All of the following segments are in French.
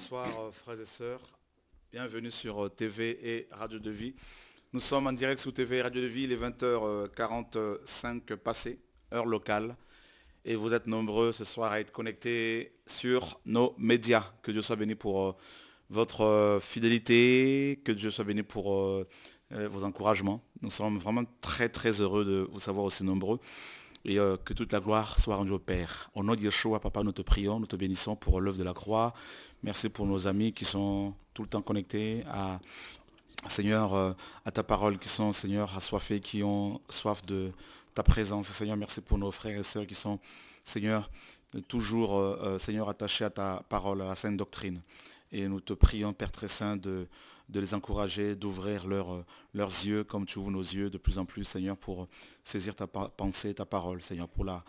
Bonsoir frères et sœurs, bienvenue sur TV et Radio de Vie. Nous sommes en direct sur TV et Radio de Vie, il est 20h45 passé, heure locale. Et vous êtes nombreux ce soir à être connectés sur nos médias. Que Dieu soit béni pour votre fidélité, que Dieu soit béni pour vos encouragements. Nous sommes vraiment très très heureux de vous savoir aussi nombreux. Et que toute la gloire soit rendue au Père. Au nom de Yeshua, Papa, nous te prions, nous te bénissons pour l'œuvre de la croix. Merci pour nos amis qui sont tout le temps connectés Seigneur, à ta parole, qui sont, Seigneur, assoiffés, qui ont soif de ta présence. Seigneur, merci pour nos frères et sœurs qui sont, Seigneur, toujours, Seigneur, attachés à ta parole, à la sainte doctrine. Et nous te prions, Père très saint, de les encourager, d'ouvrir leurs yeux comme tu ouvres nos yeux de plus en plus, Seigneur, pour saisir ta pensée, ta parole, Seigneur, pour la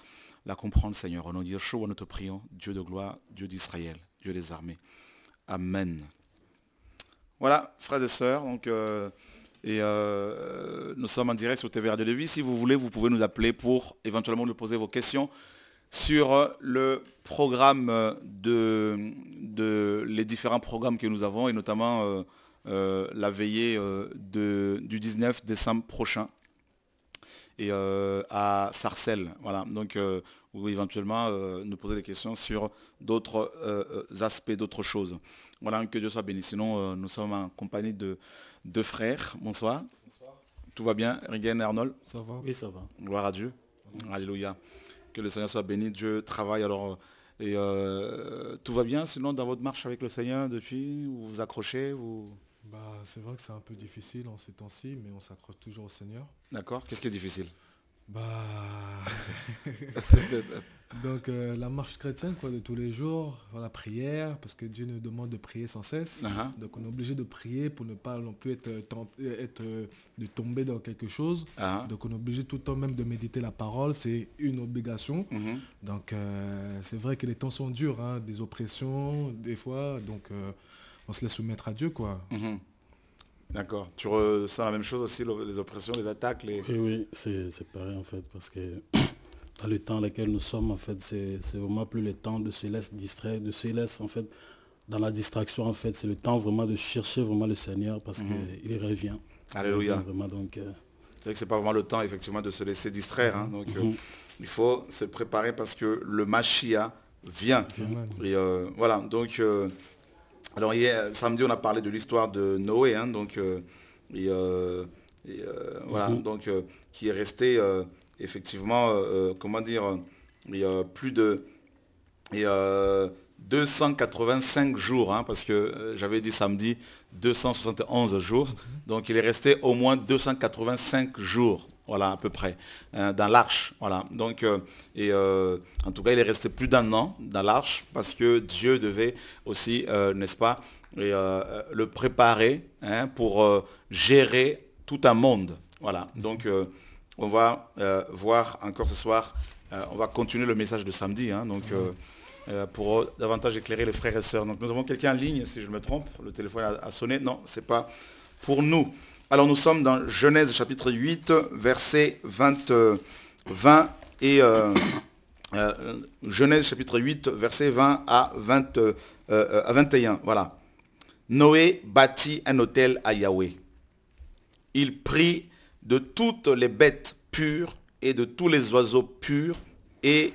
comprendre, Seigneur. Au nom de Yeshua, nous te prions, Dieu de gloire, Dieu d'Israël, Dieu des armées. Amen. Voilà, frères et sœurs, donc, nous sommes en direct sur TV Radio de Vie. Si vous voulez, vous pouvez nous appeler pour éventuellement nous poser vos questions sur le programme les différents programmes que nous avons et notamment la veillée du 19 décembre prochain et à Sarcelles. Voilà, donc ou éventuellement nous poser des questions sur d'autres aspects, d'autres choses. Voilà, que Dieu soit béni. Sinon, nous sommes en compagnie de deux frères. Bonsoir. Bonsoir. Tout va bien, Rigen et Arnold? Ça va? Oui, ça va. Gloire à Dieu. Alléluia. Que le Seigneur soit béni. Dieu travaille alors. Et tout va bien sinon dans votre marche avec le Seigneur depuis? Vous vous accrochez C'est vrai que c'est un peu difficile en ces temps-ci, mais on s'accroche toujours au Seigneur. D'accord. Qu'est-ce qui est difficile? Donc la marche chrétienne de tous les jours, la prière, parce que Dieu nous demande de prier sans cesse. Donc on est obligé de prier pour ne pas non plus de tomber dans quelque chose. Donc on est obligé tout le temps même de méditer la parole, c'est une obligation. Donc c'est vrai que les temps sont durs, des oppressions des fois, donc on se laisse soumettre à Dieu, quoi. D'accord. Tu ressens la même chose aussi, les oppressions, les attaques Oui, c'est pareil en fait, parce que dans le temps dans lequel nous sommes, en fait, c'est vraiment plus le temps de se laisser distraire, de se laisser en fait, dans la distraction, en fait, c'est le temps vraiment de chercher vraiment le Seigneur, parce qu'il revient. Alléluia. Il revient vraiment, donc, c'est vrai que c'est pas vraiment le temps, effectivement, de se laisser distraire. Donc il faut se préparer parce que le Mashiach vient. Et voilà, donc... alors hier, samedi, on a parlé de l'histoire de Noé, donc, voilà, donc, qui est resté effectivement, comment dire, plus de 285 jours, parce que j'avais dit samedi 271 jours, donc il est resté au moins 285 jours. Voilà, à peu près, dans l'arche. Voilà. Donc, en tout cas, il est resté plus d'un an dans l'arche parce que Dieu devait aussi, n'est-ce pas, le préparer pour gérer tout un monde. Voilà. Donc, on va voir encore ce soir, on va continuer le message de samedi, donc, pour davantage éclairer les frères et sœurs. Donc, nous avons quelqu'un en ligne, si je me trompe. Le téléphone a sonné. Non, ce n'est pas pour nous. Alors nous sommes dans Genèse chapitre 8, verset 20 et Genèse chapitre 8, verset 20 à 21. Voilà. Noé bâtit un autel à Yahweh. Il prit de toutes les bêtes pures et de tous les oiseaux purs et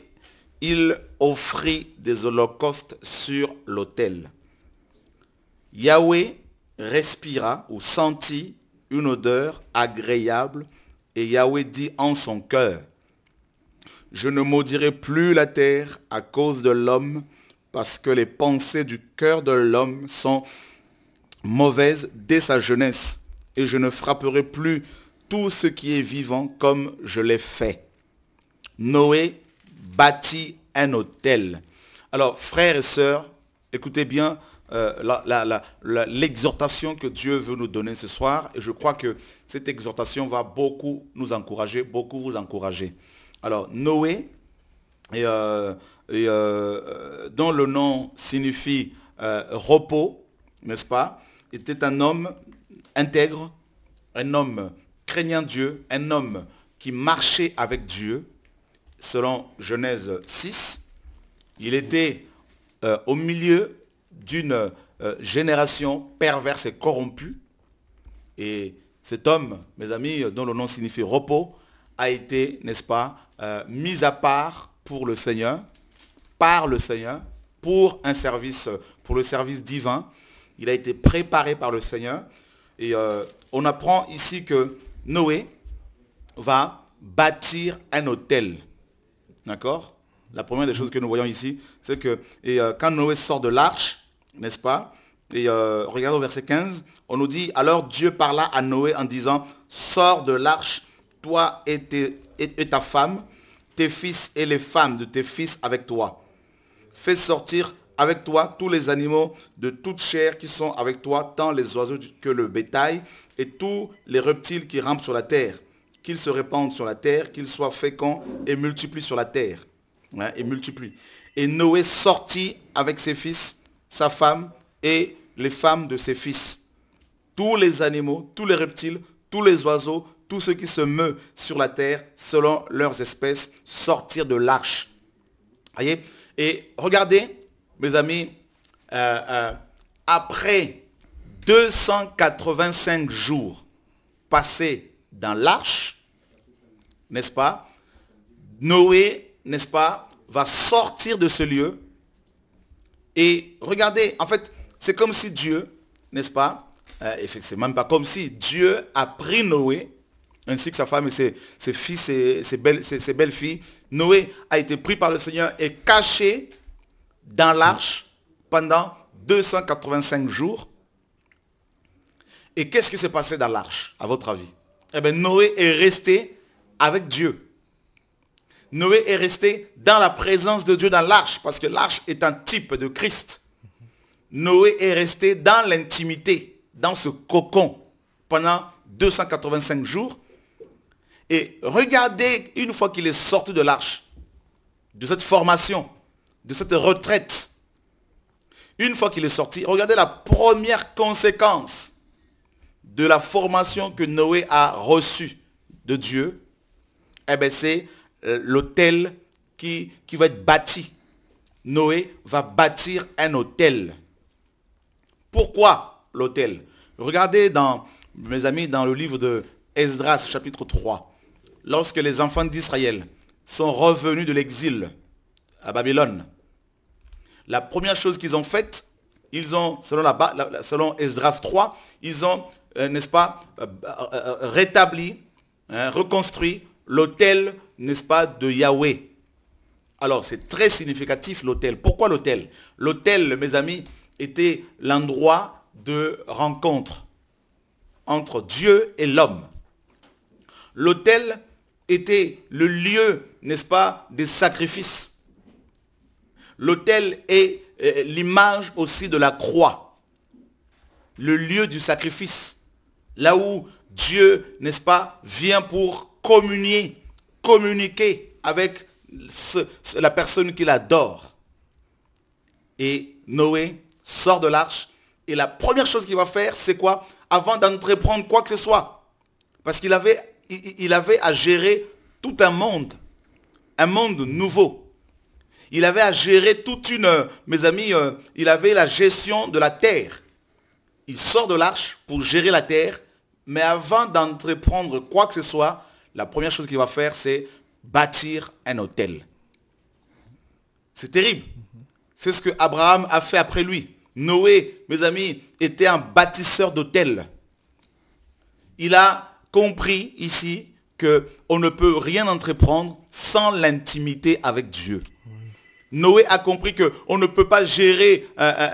il offrit des holocaustes sur l'autel. Yahweh respira ou sentit une odeur agréable, et Yahweh dit en son cœur, je ne maudirai plus la terre à cause de l'homme, parce que les pensées du cœur de l'homme sont mauvaises dès sa jeunesse, et je ne frapperai plus tout ce qui est vivant comme je l'ai fait. Noé bâtit un autel. Alors, frères et sœurs, écoutez bien, l'exhortation que Dieu veut nous donner ce soir. Et je crois que cette exhortation va beaucoup nous encourager, beaucoup vous encourager. Alors, Noé, dont le nom signifie repos, n'est-ce pas, était un homme intègre, un homme craignant Dieu, un homme qui marchait avec Dieu, selon Genèse 6. Il était au milieu d'une génération perverse et corrompue. Et cet homme, mes amis, dont le nom signifie repos, a été, n'est-ce pas, mis à part pour le Seigneur, par le Seigneur, pour un service, pour le service divin. Il a été préparé par le Seigneur. Et on apprend ici que Noé va bâtir un autel. D'accord? La première des choses que nous voyons ici, c'est que quand Noé sort de l'arche, n'est-ce pas? Et regardez au verset 15, on nous dit, alors Dieu parla à Noé en disant, sors de l'arche, toi et ta femme, tes fils et les femmes de tes fils avec toi. Fais sortir avec toi tous les animaux de toute chair qui sont avec toi, tant les oiseaux que le bétail, et tous les reptiles qui rampent sur la terre, qu'ils se répandent sur la terre, qu'ils soient féconds et multiplient sur la terre. Ouais, et multiplient. Et Noé sortit avec ses fils, sa femme et les femmes de ses fils. Tous les animaux, tous les reptiles, tous les oiseaux, tous ceux qui se meuvent sur la terre, selon leurs espèces, sortirent de l'arche. Voyez? Et regardez, mes amis, après 285 jours passés dans l'arche, n'est-ce pas, Noé, n'est-ce pas, va sortir de ce lieu. Et regardez, en fait, c'est comme si Dieu, n'est-ce pas, c'est même pas comme si Dieu a pris Noé, ainsi que sa femme et ses fils et ses belles-filles. Noé a été pris par le Seigneur et caché dans l'arche pendant 285 jours. Et qu'est-ce qui s'est passé dans l'arche, à votre avis? Eh bien, Noé est resté avec Dieu. Noé est resté dans la présence de Dieu dans l'arche, parce que l'arche est un type de Christ. Noé est resté dans l'intimité, dans ce cocon, pendant 285 jours. Et regardez, une fois qu'il est sorti de l'arche, de cette formation, de cette retraite, une fois qu'il est sorti, regardez la première conséquence de la formation que Noé a reçue de Dieu. Eh bien, c'est l'autel qui va être bâti. Noé va bâtir un autel. Pourquoi l'autel? Regardez, mes amis, dans le livre de Esdras, chapitre 3. Lorsque les enfants d'Israël sont revenus de l'exil à Babylone, la première chose qu'ils ont faite, ils ont, selon Esdras 3, ils ont, n'est-ce pas, rétabli, reconstruit l'autel, n'est-ce pas, de Yahweh. Alors, c'est très significatif l'autel. Pourquoi l'autel? L'autel, mes amis, était l'endroit de rencontre entre Dieu et l'homme. L'autel était le lieu, n'est-ce pas, des sacrifices. L'autel est l'image aussi de la croix. Le lieu du sacrifice. Là où Dieu, n'est-ce pas, vient pour communiquer avec la personne qu'il adore. Et Noé sort de l'arche. Et la première chose qu'il va faire, c'est quoi? Avant d'entreprendre quoi que ce soit. Parce qu'il avait à gérer tout un monde nouveau. Il avait à gérer mes amis, il avait la gestion de la terre. Il sort de l'arche pour gérer la terre, mais avant d'entreprendre quoi que ce soit, la première chose qu'il va faire, c'est bâtir un autel. C'est terrible. C'est ce que Abraham a fait après lui. Noé, mes amis, était un bâtisseur d'autels. Il a compris ici qu'on ne peut rien entreprendre sans l'intimité avec Dieu. Noé a compris qu'on ne peut pas gérer,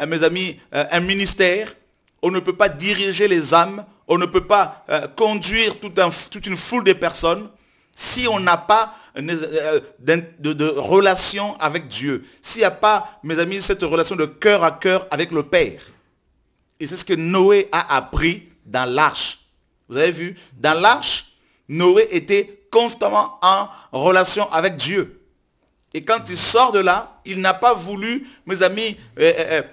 mes amis, un ministère. On ne peut pas diriger les âmes. On ne peut pas conduire toute une foule de personnes si on n'a pas de relation avec Dieu. S'il n'y a pas, mes amis, cette relation de cœur à cœur avec le Père. Et c'est ce que Noé a appris dans l'arche. Vous avez vu, dans l'arche, Noé était constamment en relation avec Dieu. Et quand il sort de là, il n'a pas voulu, mes amis,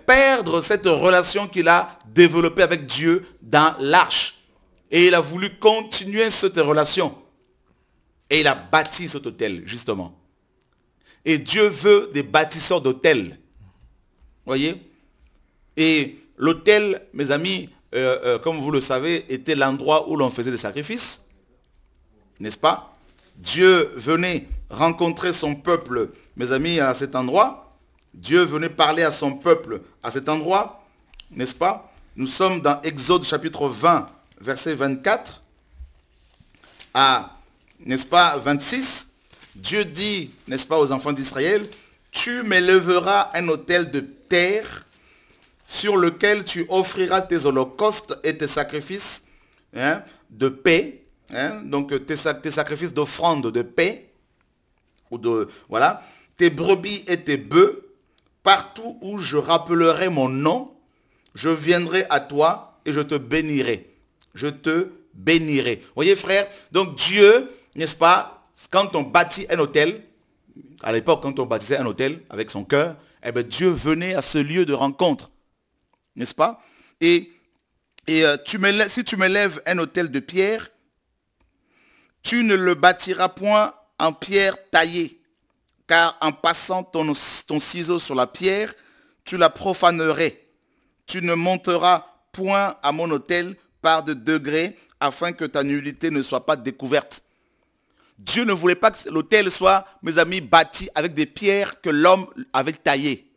perdre cette relation qu'il a développée avec Dieu dans l'arche. Et il a voulu continuer cette relation. Et il a bâti cet autel, justement. Et Dieu veut des bâtisseurs d'autels. Voyez? Et L'autel, mes amis, comme vous le savez, était l'endroit où l'on faisait des sacrifices. N'est-ce pas? Dieu venait rencontrer son peuple, mes amis, à cet endroit. Dieu venait parler à son peuple à cet endroit. N'est-ce pas? Nous sommes dans Exode chapitre 20, verset 24 à, n'est-ce pas, 26. Dieu dit, n'est-ce pas, aux enfants d'Israël, tu m'élèveras un autel de terre sur lequel tu offriras tes holocaustes et tes sacrifices de paix. Donc tes sacrifices d'offrande de paix, ou de, voilà, tes brebis et tes bœufs, partout où je rappellerai mon nom, je viendrai à toi et je te bénirai. Je te bénirai. Voyez frère, donc Dieu, n'est-ce pas, quand on bâtit un autel, à l'époque quand on bâtissait un autel avec son cœur, eh bien Dieu venait à ce lieu de rencontre. N'est-ce pas? Et si tu m'élèves un autel de pierre, tu ne le bâtiras point en pierre taillée, car en passant ton ciseau sur la pierre, tu la profanerais. Tu ne monteras point à mon autel par de degrés, afin que ta nullité ne soit pas découverte. Dieu ne voulait pas que l'autel soit, mes amis, bâti avec des pierres que l'homme avait taillées.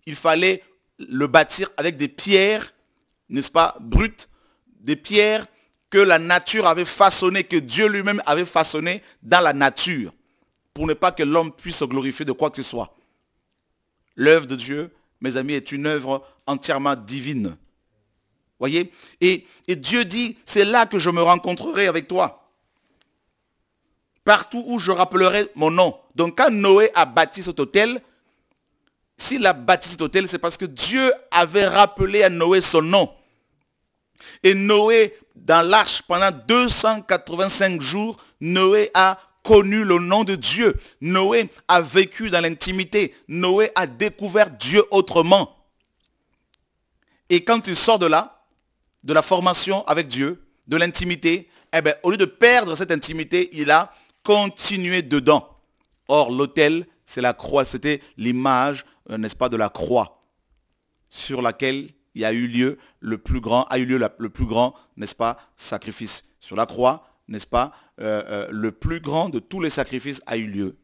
Il fallait le bâtir avec des pierres, n'est-ce pas, brutes, des pierres que la nature avait façonné, que Dieu lui-même avait façonné dans la nature, pour ne pas que l'homme puisse se glorifier de quoi que ce soit. L'œuvre de Dieu, mes amis, est une œuvre entièrement divine. Voyez? Et Dieu dit, c'est là que je me rencontrerai avec toi. Partout où je rappellerai mon nom. Donc quand Noé a bâti cet autel, s'il a bâti cet autel, c'est parce que Dieu avait rappelé à Noé son nom. Et Noé, dans l'arche, pendant 285 jours, Noé a connu le nom de Dieu. Noé a vécu dans l'intimité. Noé a découvert Dieu autrement. Et quand il sort de là, de la formation avec Dieu, de l'intimité, eh bien, au lieu de perdre cette intimité, il a continué dedans. Or, l'autel, c'est la croix, c'était l'image, n'est-ce pas, de la croix sur laquelle il y a eu lieu le plus grand, n'est-ce pas, sacrifice. Sur la croix, n'est-ce pas, le plus grand de tous les sacrifices a eu lieu.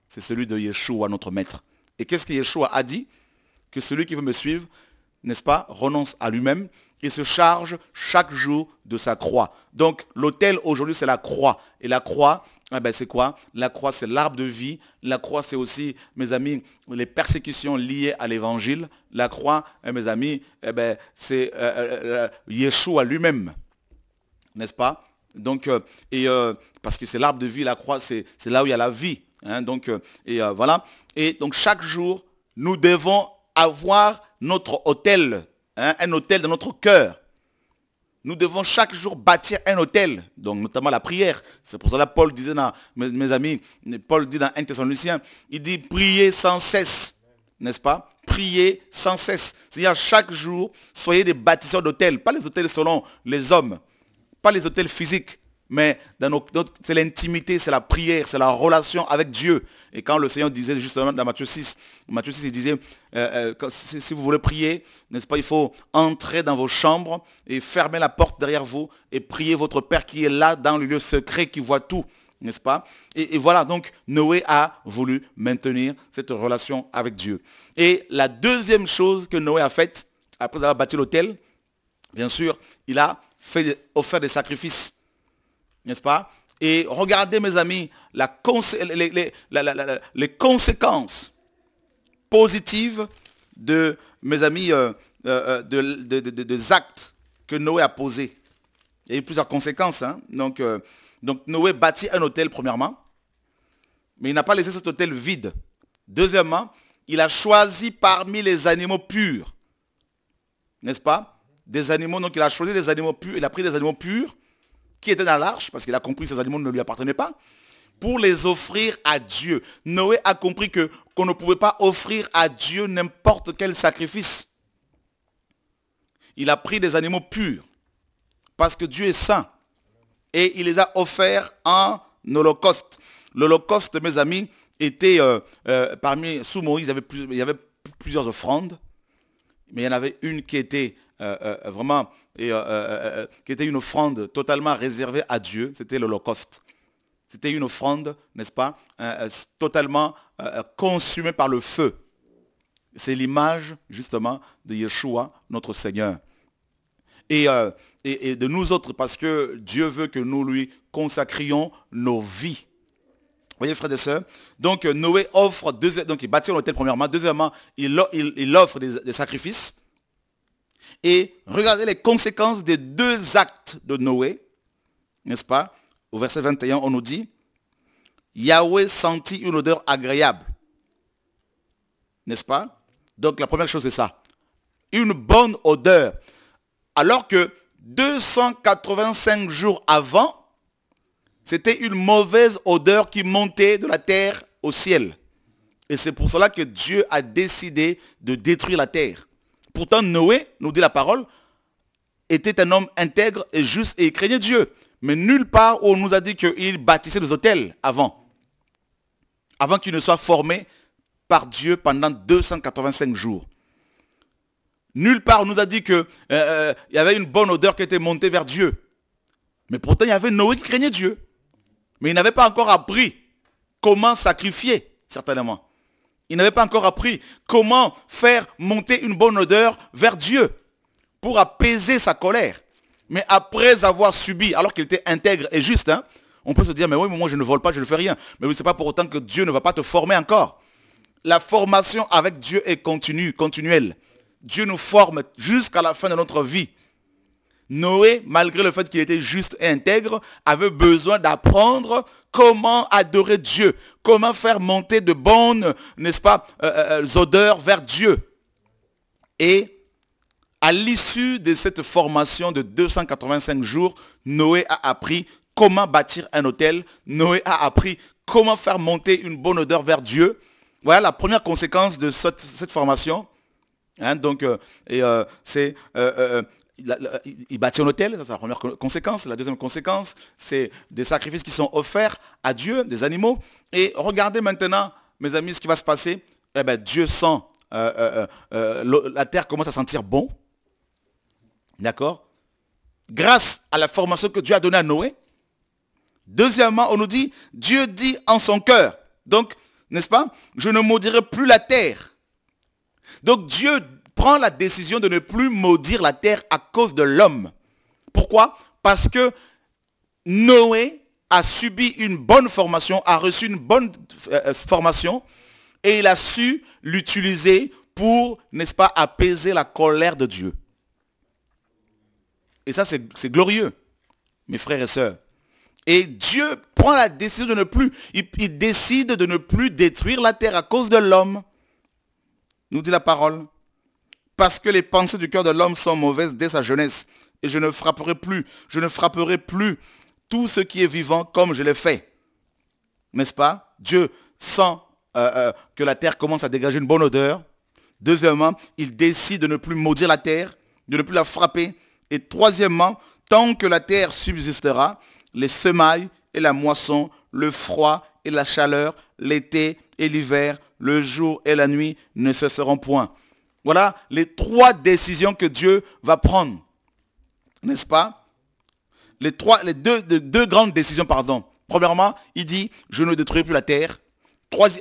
C'est celui de Yeshua, notre maître. Et qu'est-ce que Yeshua a dit? Que celui qui veut me suivre, n'est-ce pas, renonce à lui-même et se charge chaque jour de sa croix. Donc l'autel aujourd'hui c'est la croix. Et la croix, eh ben, c'est quoi? La croix c'est l'arbre de vie. La croix c'est aussi, mes amis, les persécutions liées à l'évangile. La croix, mes amis, eh ben, c'est Yeshua lui-même. N'est-ce pas? Donc, parce que c'est l'arbre de vie, la croix c'est là où il y a la vie. Hein, donc, voilà. Et donc chaque jour, nous devons avoir notre autel, hein, un autel dans notre cœur. Nous devons chaque jour bâtir un autel, donc notamment la prière. C'est pour cela que Paul disait, mes amis, Paul dit dans 1 Thessaloniciens, il dit priez sans cesse, n'est-ce pas? Priez sans cesse. C'est-à-dire chaque jour, soyez des bâtisseurs d'autels, pas les autels selon les hommes, pas les autels physiques, mais c'est l'intimité, c'est la prière, c'est la relation avec Dieu. Et quand le Seigneur disait justement dans Matthieu 6, il disait, si vous voulez prier, n'est-ce pas, il faut entrer dans vos chambres et fermer la porte derrière vous et prier votre Père qui est là dans le lieu secret, qui voit tout, n'est-ce pas? Et voilà, donc Noé a voulu maintenir cette relation avec Dieu. Et la deuxième chose que Noé a faite, après avoir bâti l'autel, bien sûr, il a offert des sacrifices. N'est-ce pas? Et regardez mes amis, les conséquences positives de, mes amis, des actes que Noé a posés. Il y a eu plusieurs conséquences. Hein? Donc Noé bâtit un autel premièrement, mais il n'a pas laissé cet autel vide. Deuxièmement, il a choisi parmi les animaux purs. N'est-ce pas? Des animaux, donc il a choisi des animaux purs, il a pris des animaux purs qui étaient dans l'arche, parce qu'il a compris que ces animaux ne lui appartenaient pas, pour les offrir à Dieu. Noé a compris qu'on ne pouvait pas offrir à Dieu n'importe quel sacrifice. Il a pris des animaux purs, parce que Dieu est saint, et il les a offerts en holocauste. L'holocauste, mes amis, était sous Moïse, il y avait plusieurs offrandes, mais il y en avait une qui était vraiment, qui était une offrande totalement réservée à Dieu, c'était l'Holocauste. C'était une offrande, n'est-ce pas, totalement consumée par le feu. C'est l'image, justement, de Yeshua, notre Seigneur. Et de nous autres, parce que Dieu veut que nous lui consacrions nos vies. Vous voyez, frères et sœurs? Donc, Noé offre, donc il bâtit l'autel premièrement. Deuxièmement, il offre des sacrifices. Et regardez les conséquences des deux actes de Noé, n'est-ce pas? Au verset 21, on nous dit, Yahweh sentit une odeur agréable. N'est-ce pas? Donc la première chose c'est ça. Une bonne odeur. Alors que 285 jours avant, c'était une mauvaise odeur qui montait de la terre au ciel. Et c'est pour cela que Dieu a décidé de détruire la terre. Pourtant Noé, nous dit la parole, était un homme intègre et juste et il craignait Dieu. Mais nulle part où on nous a dit qu'il bâtissait des autels avant qu'il ne soit formé par Dieu pendant 285 jours. Nulle part on nous a dit qu'il y avait une bonne odeur qui était montée vers Dieu. Mais pourtant il y avait Noé qui craignait Dieu. Mais il n'avait pas encore appris comment sacrifier, certainement. Il n'avait pas encore appris comment faire monter une bonne odeur vers Dieu pour apaiser sa colère. Mais après avoir subi, alors qu'il était intègre et juste, hein, on peut se dire, mais oui, mais moi je ne vole pas, je ne fais rien. Mais oui, ce n'est pas pour autant que Dieu ne va pas te former encore. La formation avec Dieu est continue, continuelle. Dieu nous forme jusqu'à la fin de notre vie. Noé, malgré le fait qu'il était juste et intègre, avait besoin d'apprendre comment adorer Dieu, comment faire monter de bonnes, n'est-ce pas, odeurs vers Dieu. Et à l'issue de cette formation de 285 jours, Noé a appris comment bâtir un autel. Noé a appris comment faire monter une bonne odeur vers Dieu. Voilà la première conséquence de cette formation. Hein, donc, il bâtit un autel, c'est la première conséquence. La deuxième conséquence, c'est des sacrifices qui sont offerts à Dieu, des animaux. Et regardez maintenant, mes amis, ce qui va se passer. Eh bien, Dieu sent, la terre commence à sentir bon. D'accord? Grâce à la formation que Dieu a donnée à Noé. Deuxièmement, on nous dit, Dieu dit en son cœur. Donc, n'est-ce pas? Je ne maudirai plus la terre. Donc Dieu prend la décision de ne plus maudire la terre à cause de l'homme. Pourquoi? Parce que Noé a subi une bonne formation, a reçu une bonne formation et il a su l'utiliser pour, n'est-ce pas, apaiser la colère de Dieu. Et ça, c'est glorieux, mes frères et sœurs. Et Dieu prend la décision de ne plus, il décide de ne plus détruire la terre à cause de l'homme. Nous dit la parole. Parce que les pensées du cœur de l'homme sont mauvaises dès sa jeunesse. Et je ne frapperai plus tout ce qui est vivant comme je l'ai fait. N'est-ce pas? Dieu sent que la terre commence à dégager une bonne odeur. Deuxièmement, il décide de ne plus maudire la terre, de ne plus la frapper. Et troisièmement, tant que la terre subsistera, les semailles et la moisson, le froid et la chaleur, l'été et l'hiver, le jour et la nuit ne cesseront point. Voilà les trois décisions que Dieu va prendre. N'est-ce pas? Les deux grandes décisions, pardon. Premièrement, il dit, je ne détruirai plus la terre.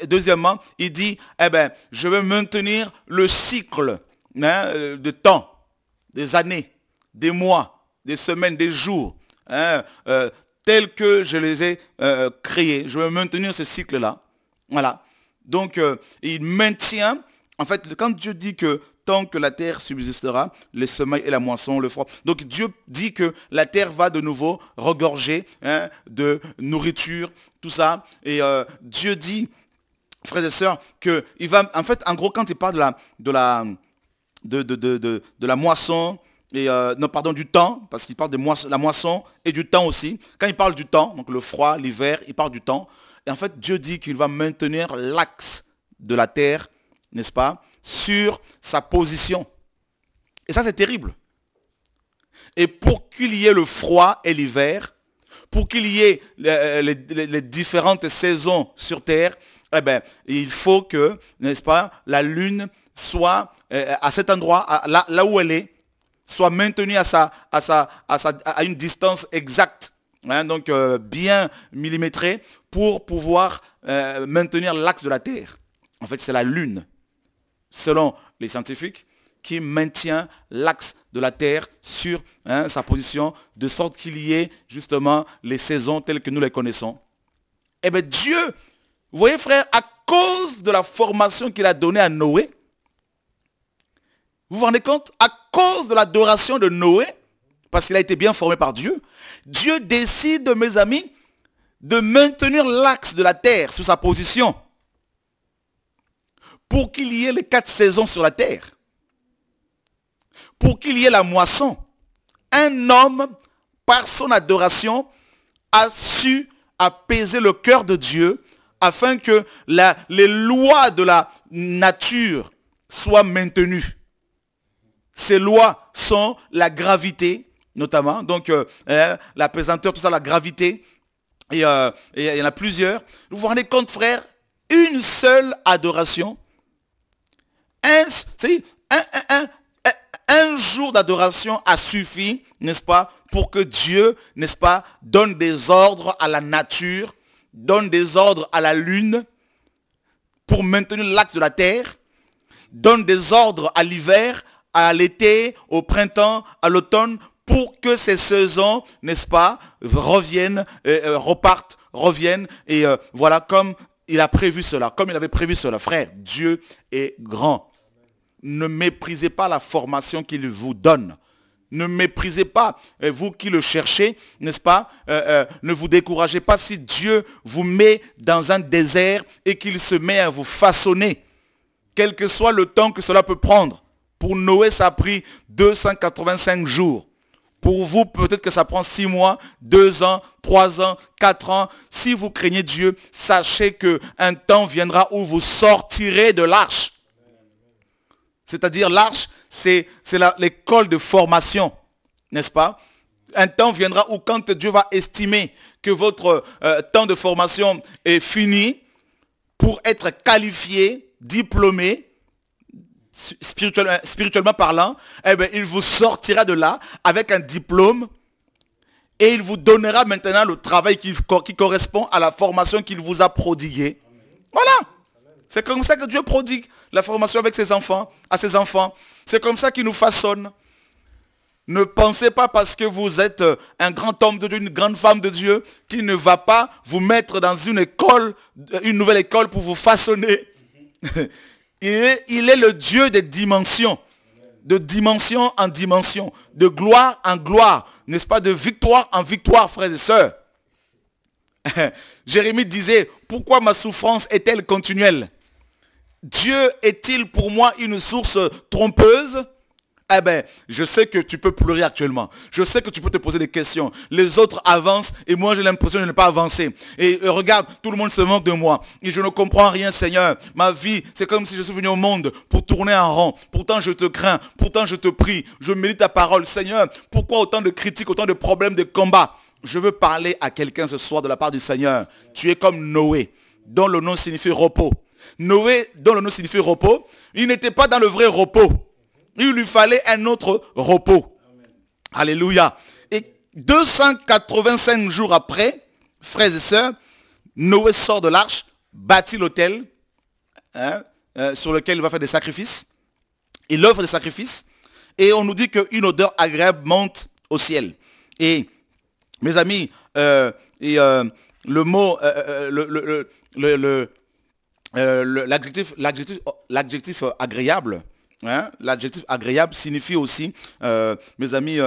Deuxièmement, il dit, eh ben, je vais maintenir le cycle de temps, des années, des mois, des semaines, des jours, tels que je les ai créés. Je vais maintenir ce cycle-là. Voilà. Donc, il maintient, en fait, quand Dieu dit que tant que la terre subsistera, les semailles et la moisson, le froid. Donc, Dieu dit que la terre va de nouveau regorger de nourriture, tout ça. Et Dieu dit, frères et sœurs, que il va, en fait, en gros, quand il parle de la moisson, et non, pardon, du temps, parce qu'il parle de la moisson et du temps aussi. Quand il parle du temps, donc le froid, l'hiver, il parle du temps. Et en fait, Dieu dit qu'il va maintenir l'axe de la terre, n'est-ce pas, sur sa position. Et ça, c'est terrible. Et pour qu'il y ait le froid et l'hiver, pour qu'il y ait les différentes saisons sur terre, eh ben, il faut que, n'est-ce pas, la lune soit à cet endroit, là où elle est, soit maintenue à une distance exacte, hein, donc bien millimétrée, pour pouvoir maintenir l'axe de la Terre. En fait, c'est la Lune, selon les scientifiques, qui maintient l'axe de la Terre sur sa position, de sorte qu'il y ait justement les saisons telles que nous les connaissons. Eh bien Dieu, vous voyez frère, à cause de la formation qu'il a donnée à Noé, vous vous rendez compte, à cause de l'adoration de Noé, parce qu'il a été bien formé par Dieu, Dieu décide, mes amis, de maintenir l'axe de la Terre sur sa position pour qu'il y ait les 4 saisons sur la Terre, pour qu'il y ait la moisson. Un homme, par son adoration, a su apaiser le cœur de Dieu afin que les lois de la nature soient maintenues. Ces lois sont la gravité, notamment, donc la pesanteur, tout ça, la gravité, et il y en a plusieurs. Vous vous rendez compte, frère, une seule adoration, un jour d'adoration a suffi, n'est-ce pas, pour que Dieu, n'est-ce pas, donne des ordres à la nature, donne des ordres à la lune pour maintenir l'axe de la terre, donne des ordres à l'hiver, à l'été, au printemps, à l'automne, pour que ces saisons, n'est-ce pas, reviennent, reviennent, et voilà, comme il a prévu cela, comme il avait prévu cela. Frère, Dieu est grand. Ne méprisez pas la formation qu'il vous donne. Ne méprisez pas, vous qui le cherchez, n'est-ce pas, ne vous découragez pas si Dieu vous met dans un désert et qu'il se met à vous façonner, quel que soit le temps que cela peut prendre. Pour Noé, ça a pris 285 jours. Pour vous, peut-être que ça prend 6 mois, 2 ans, 3 ans, 4 ans. Si vous craignez Dieu, sachez qu'un temps viendra où vous sortirez de l'arche. C'est-à-dire l'arche, c'est l'école de formation, n'est-ce pas? Un temps viendra où quand Dieu va estimer que votre temps de formation est fini, pour être qualifié, diplômé, spirituellement parlant, eh bien, il vous sortira de là avec un diplôme et il vous donnera maintenant le travail qui correspond à la formation qu'il vous a prodiguée. Voilà. C'est comme ça que Dieu prodigue la formation avec ses enfants, à ses enfants. C'est comme ça qu'il nous façonne. Ne pensez pas parce que vous êtes un grand homme de Dieu, une grande femme de Dieu, qu'il ne va pas vous mettre dans une école, une nouvelle école pour vous façonner. Il est le Dieu des dimensions. De dimension en dimension. De gloire en gloire. N'est-ce pas? De victoire en victoire, frères et sœurs. Jérémie disait, pourquoi ma souffrance est-elle continuelle? Dieu est-il pour moi une source trompeuse? Eh bien, je sais que tu peux pleurer actuellement. Je sais que tu peux te poser des questions. Les autres avancent et moi j'ai l'impression de ne pas avancer. Et regarde, tout le monde se moque de moi. Et je ne comprends rien, Seigneur. Ma vie, c'est comme si je suis venu au monde pour tourner en rond. Pourtant, je te crains. Pourtant, je te prie. Je médite ta parole. Seigneur, pourquoi autant de critiques, autant de problèmes, de combats? Je veux parler à quelqu'un ce soir de la part du Seigneur. Tu es comme Noé, dont le nom signifie repos. Noé, dont le nom signifie repos, il n'était pas dans le vrai repos. Il lui fallait un autre repos. Amen. Alléluia. Et 285 jours après, frères et sœurs, Noé sort de l'arche, bâtit l'autel sur lequel il va faire des sacrifices. Il offre des sacrifices. Et on nous dit qu'une odeur agréable monte au ciel. Et mes amis, le mot, l'adjectif agréable, hein, l'adjectif agréable signifie aussi, mes amis,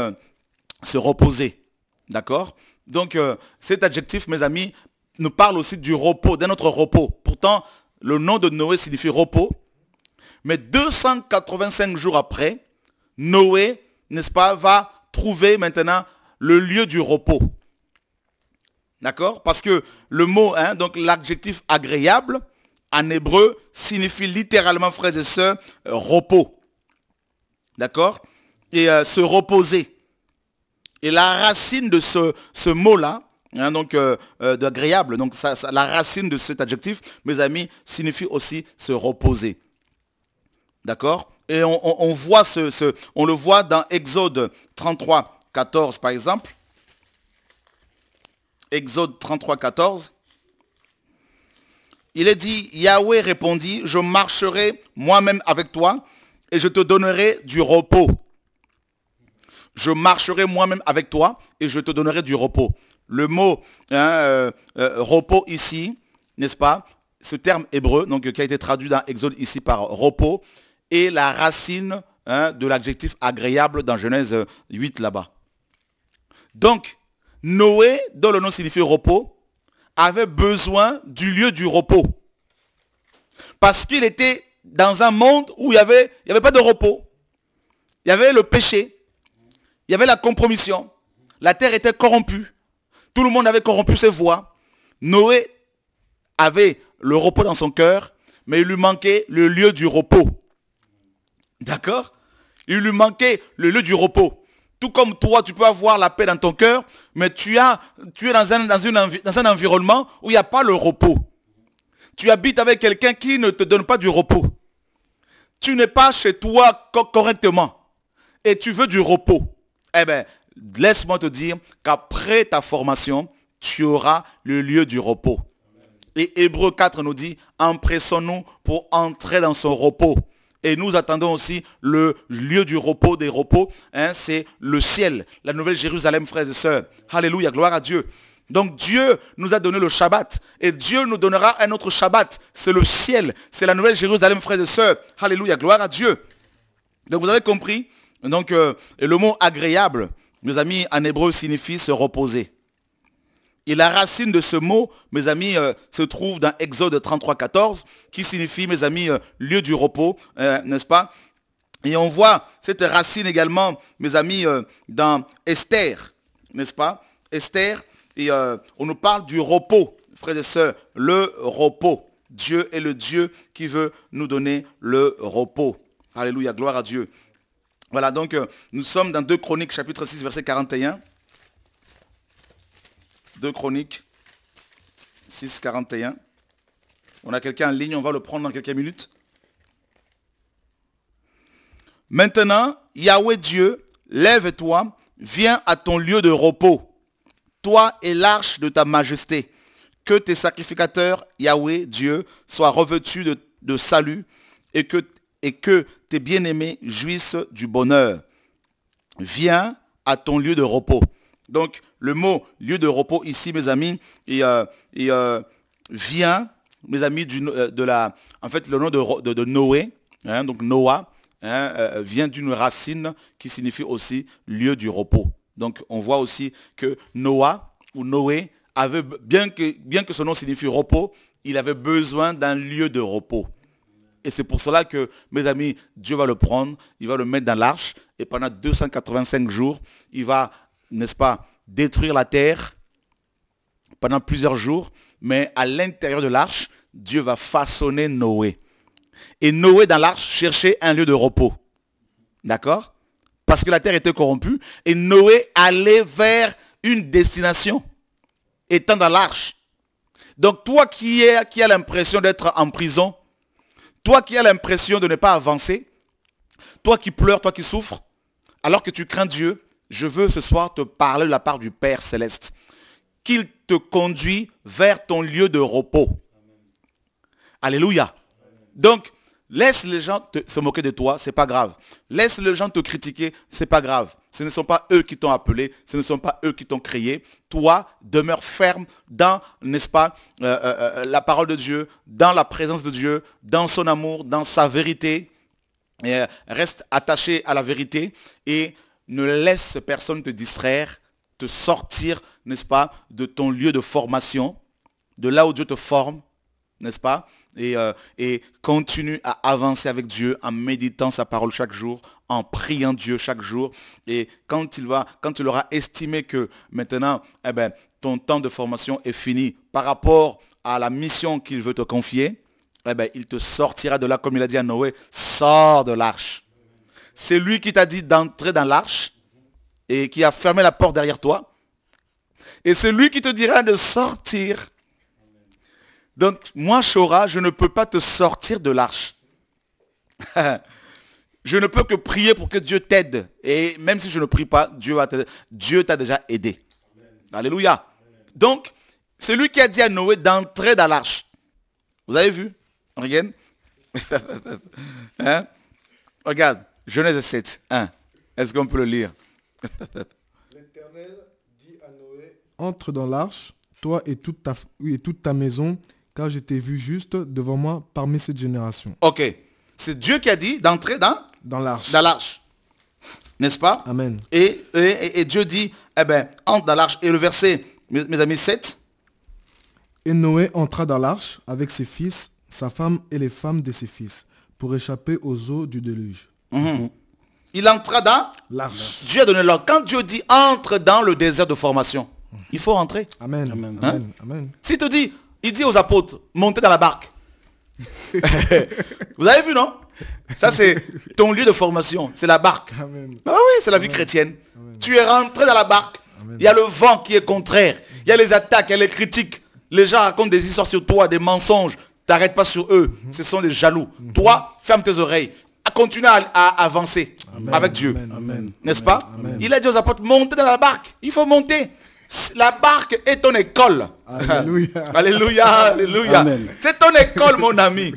se reposer. D'accord? Donc, cet adjectif, mes amis, nous parle aussi du repos, d'un autre repos. Pourtant, le nom de Noé signifie repos. Mais 285 jours après, Noé, n'est-ce pas, va trouver maintenant le lieu du repos. D'accord? Parce que le mot, hein, donc l'adjectif agréable, en hébreu, signifie littéralement, frères et sœurs, repos. D'accord? Et se reposer. Et la racine de ce mot-là, hein, donc d'agréable, donc la racine de cet adjectif, mes amis, signifie aussi se reposer. D'accord? Et on voit on le voit dans Exode 33, 14 par exemple. Exode 33, 14. Il est dit, Yahweh répondit, je marcherai moi-même avec toi et je te donnerai du repos. Je marcherai moi-même avec toi et je te donnerai du repos. Le mot repos ici, n'est-ce pas? Ce terme hébreu, donc qui a été traduit dans Exode ici par repos, est la racine de l'adjectif agréable dans Genèse 8 là-bas. Donc, Noé, dont le nom signifie repos, avait besoin du lieu du repos. Parce qu'il était dans un monde où il n'y avait pas de repos. Il y avait le péché. Il y avait la compromission. La terre était corrompue. Tout le monde avait corrompu ses voies. Noé avait le repos dans son cœur, mais il lui manquait le lieu du repos. D'accord? Il lui manquait le lieu du repos. Tout comme toi, tu peux avoir la paix dans ton cœur, mais tu es dans un environnement où il n'y a pas le repos. Tu habites avec quelqu'un qui ne te donne pas du repos. Tu n'es pas chez toi correctement et tu veux du repos. Eh bien, laisse-moi te dire qu'après ta formation, tu auras le lieu du repos. Et Hébreux 4 nous dit, empressons-nous pour entrer dans son repos. Et nous attendons aussi le lieu du repos, des repos, c'est le ciel, la nouvelle Jérusalem, frères et sœurs. Alléluia, gloire à Dieu. Donc Dieu nous a donné le Shabbat et Dieu nous donnera un autre Shabbat. C'est le ciel, c'est la nouvelle Jérusalem, frères et sœurs. Alléluia, gloire à Dieu. Donc vous avez compris. Donc le mot agréable, mes amis, en hébreu signifie se reposer. Et la racine de ce mot, mes amis, se trouve dans Exode 33, 14, qui signifie, mes amis, lieu du repos, n'est-ce pas? Et on voit cette racine également, mes amis, dans Esther, n'est-ce pas? Esther, et on nous parle du repos, frères et sœurs, le repos. Dieu est le Dieu qui veut nous donner le repos. Alléluia, gloire à Dieu. Voilà, donc nous sommes dans 2 Chroniques, chapitre 6, verset 41. 2 Chroniques 6, 41. On a quelqu'un en ligne, on va le prendre dans quelques minutes. Maintenant, Yahweh Dieu, lève-toi, viens à ton lieu de repos, toi et l'arche de ta majesté. Que tes sacrificateurs, Yahweh Dieu, soient revêtus de salut et que tes bien-aimés jouissent du bonheur. Viens à ton lieu de repos. Donc, le mot lieu de repos ici, mes amis, vient, mes amis, en fait, le nom de Noé, donc Noah, vient d'une racine qui signifie aussi lieu du repos. Donc, on voit aussi que Noah, ou Noé, avait, bien que son nom signifie repos, il avait besoin d'un lieu de repos. Et c'est pour cela que, mes amis, Dieu va le prendre, il va le mettre dans l'arche, et pendant 285 jours, il va, n'est-ce pas, détruire la terre pendant plusieurs jours, mais à l'intérieur de l'arche, Dieu va façonner Noé. Et Noé dans l'arche cherchait un lieu de repos. D'accord? Parce que la terre était corrompue, et Noé allait vers une destination, étant dans l'arche. Donc toi qui as l'impression d'être en prison, toi qui as l'impression de ne pas avancer, toi qui pleures, toi qui souffres, alors que tu crains Dieu, je veux ce soir te parler de la part du Père Céleste. Qu'il te conduit vers ton lieu de repos. Alléluia. Donc, laisse les gens se moquer de toi, c'est pas grave. Laisse les gens te critiquer, c'est pas grave. Ce ne sont pas eux qui t'ont appelé, ce ne sont pas eux qui t'ont créé. Toi, demeure ferme dans, n'est-ce pas, la parole de Dieu, dans la présence de Dieu, dans son amour, dans sa vérité. Et reste attaché à la vérité et ne laisse personne te distraire, te sortir, n'est-ce pas, de ton lieu de formation, de là où Dieu te forme, n'est-ce pas, et continue à avancer avec Dieu en méditant sa parole chaque jour, en priant Dieu chaque jour. Et quand il aura estimé que maintenant, eh ben, ton temps de formation est fini par rapport à la mission qu'il veut te confier, eh ben, il te sortira de là, comme il a dit à Noé, sors de l'arche. C'est lui qui t'a dit d'entrer dans l'arche et qui a fermé la porte derrière toi. Et c'est lui qui te dira de sortir. Donc, moi, Shora, je ne peux pas te sortir de l'arche. je ne peux que prier pour que Dieu t'aide. Et même si je ne prie pas, Dieu va t'aider. Dieu t'a déjà aidé. Amen. Alléluia. Amen. Donc, c'est lui qui a dit à Noé d'entrer dans l'arche. Vous avez vu? Regarde. Hein? Regarde. Genèse 7, 1. Est-ce qu'on peut le lire? L'Éternel dit à Noé, entre dans l'arche, toi et toute ta maison, car je t'ai vu juste devant moi parmi cette génération. Ok. C'est Dieu qui a dit d'entrer dans l'arche. Dans l'arche. N'est-ce pas? Amen. Et Dieu dit, eh bien, entre dans l'arche. Et le verset, mes amis, 7. Et Noé entra dans l'arche avec ses fils, sa femme et les femmes de ses fils, pour échapper aux eaux du déluge. Il entra dans l'arche. Dieu a donné l'ordre. Quand Dieu dit entre dans le désert de formation, il faut rentrer. Amen. Amen. Hein? Amen. Amen. S'il te dit, il dit aux apôtres, montez dans la barque. Vous avez vu, non? Ça, c'est ton lieu de formation. C'est la barque. Amen. Ah oui, c'est la vie chrétienne. Amen. Tu es rentré dans la barque. Amen. Il y a le vent qui est contraire. Il y a les attaques, il y a les critiques. Les gens racontent des histoires sur toi, des mensonges. T'arrêtes pas sur eux. Ce sont des jaloux. Toi, ferme tes oreilles. Continue à avancer. Amen. Avec Dieu. N'est-ce pas? Amen. Il a dit aux apôtres, montez dans la barque. Il faut monter. La barque est ton école. Alléluia. Alléluia. Alléluia. C'est ton école, mon ami.